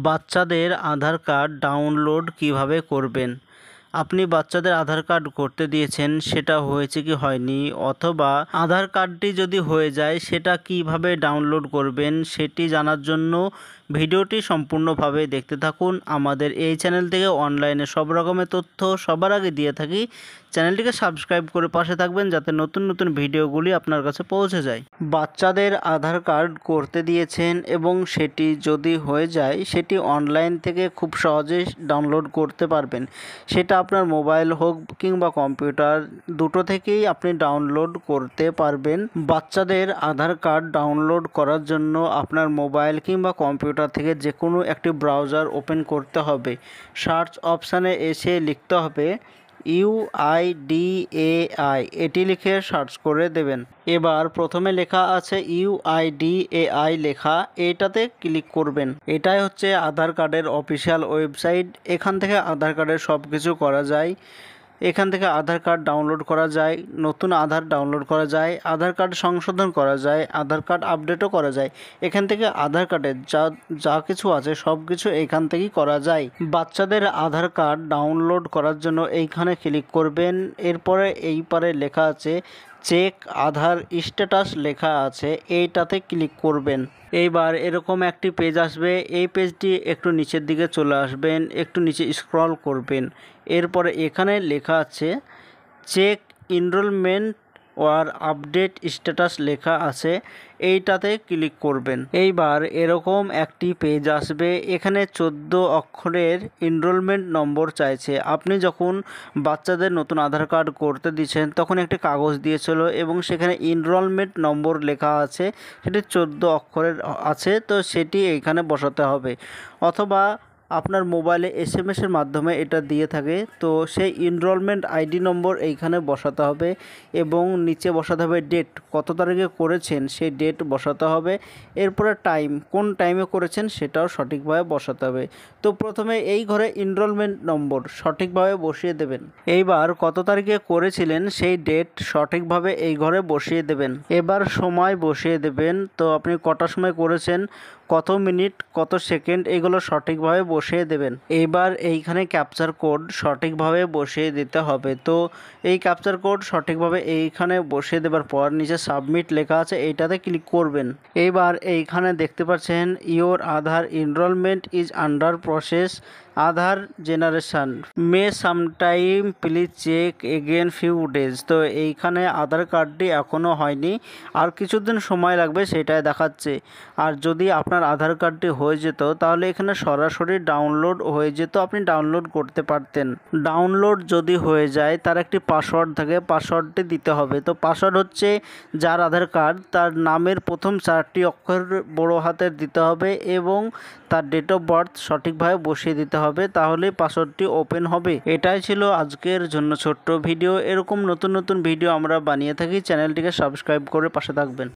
বাচ্চাদের আধার card download কিভাবে করবেন? আপনি বাচ্চাদের আধার কার্ড করতে দিয়েছেন, সেটা হয়েছে কি হয়নি, অথবা আধার কার্ডটি যদি হয়ে যায় সেটা কিভাবে ডাউনলোড করবেন সেটি জানার জন্য ভিডিওটি সম্পূর্ণভাবে দেখতে থাকুন। আমাদের এই চ্যানেল থেকে অনলাইনে সব রকমের তথ্য সবার আগে দিয়ে থাকি। চ্যানেলটিকে সাবস্ক্রাইব করে পাশে থাকবেন যাতে নতুন নতুন ভিডিওগুলি আপনার কাছে পৌঁছে যায়। বাচ্চাদের আধার কার্ড করতে দিয়েছেন এবং সেটি যদি হয়ে যায় সেটি অনলাইন থেকে খুব সহজেই ডাউনলোড করতে পারবেন। সেটা আপনার মোবাইল হোক কিংবা কম্পিউটার, দুটো থেকেই আপনি ডাউনলোড করতে পারবেন। বাচ্চাদের আধার কার্ড ডাউনলোড করার জন্য আপনার মোবাইল কিংবা কম্পিউটার থেকে যে কোনো একটি ব্রাউজার ওপেন করতে হবে। সার্চ অপশানে এসে লিখতে হবে UIDAI, এটি লিখে সার্চ করে দেবেন। এবার প্রথমে লেখা আছে UIDAI লেখা, এটাতে ক্লিক করবেন। এটাই হচ্ছে আধার কার্ডের অফিসিয়াল ওয়েবসাইট। এখান থেকে আধার কার্ডের সব কিছু করা যায়। এখান থেকে আধার কার্ড ডাউনলোড করা যায়, নতুন আধার ডাউনলোড করা যায়, আধার কার্ড সংশোধন করা যায়, আধার কার্ড আপডেটও করা যায়। এখান থেকে আধার কার্ডের যা কিছু আছে সব কিছু এখান থেকেই করা যায়। বাচ্চাদের আধার কার্ড ডাউনলোড করার জন্য এইখানে ক্লিক করবেন। এরপরে এই পারে লেখা আছে চেক আধার স্ট্যাটাস লেখা আছে, এইটাতে ক্লিক করবেন। এইবার এরকম একটি পেজ আসবে। এই পেজটি একটু নিচের দিকে চলে আসবেন, একটু নিচে স্ক্রল করবেন। এরপরে এখানে লেখা আছে চেক এনরোলমেন্ট ওর আপডেট স্ট্যাটাস লেখা আছে, এইটাতে ক্লিক করবেন। এইবার এরকম একটি পেজ আসবে। এখানে 14 অক্ষরের এনরোলমেন্ট নম্বর চাইছে। আপনি যখন বাচ্চাদের নতুন আধার কার্ড করতে দিচ্ছেন তখন একটি কাগজ দিয়েছিল এবং সেখানে এনরোলমেন্ট নম্বর লেখা আছে, সেটি 14 অক্ষরের আছে, তো সেটি এইখানে বসাতে হবে। অথবা আপনার মোবাইলে SMS-এর মাধ্যমে এটা দিয়ে থাকে, তো সেই এনরোলমেন্ট ID নম্বর এইখানে বসাতে হবে এবং নিচে বসাতে হবে ডেট, কত তারিখে করেছেন সেই ডেট বসাতে হবে। এরপরে টাইম, কোন টাইমে করেছেন সেটাও সঠিকভাবে বসাতে হবে। তো প্রথমে এই ঘরে এনরোলমেন্ট নম্বর সঠিকভাবে বসিয়ে দেবেন। এইবার কত তারিখে করেছিলেন সেই ডেট সঠিকভাবে এই ঘরে বসিয়ে দেবেন। এবার সময় বসিয়ে দেবেন, তো আপনি কটার সময় করেছেন, কত মিনিট, কত সেকেন্ড, এগুলো সঠিকভাবে বসিয়ে দেবেন। এবার এইখানে ক্যাপচার কোড সঠিকভাবে বসিয়ে দিতে হবে। তো এই ক্যাপচার কোড সঠিকভাবে এইখানে বসিয়ে দেওয়ার পর নিচে সাবমিট লেখা আছে, এইটাতে ক্লিক করবেন। এইবার এইখানে দেখতে পাচ্ছেন your Aadhaar enrolment is under process, Aadhaar generation may sometime please check again few days. তো এইখানে আধার কার্ডটি এখনও হয়নি, আর কিছুদিন সময় লাগবে সেটাই দেখাচ্ছে। আর যদি আপনার আধার কার্ডটি হয়ে যেত তাহলে এখানে সরাসরি ডাউনলোড হয়ে যেত, আপনি ডাউনলোড করতে পারতেন। ডাউনলোড যদি হয়ে যায় তার একটি পাসওয়ার্ড থাকে, পাসওয়ার্ডটি দিতে হবে। তো পাসওয়ার্ড হচ্ছে যার আধার কার্ড তার নামের প্রথম 4টি অক্ষর বড় হাতের দিতে হবে এবং তার ডেট অফ বার্থ সঠিকভাবে বসিয়ে দিতে হবে, তাহলেই পাসওয়ার্ডটি ওপেন হবে। এটাই ছিল আজকের জন্য ছোট্ট ভিডিও। এরকম নতুন নতুন ভিডিও আমরা বানিয়ে থাকি, চ্যানেলটিকে সাবস্ক্রাইব করে পাশে থাকবেন।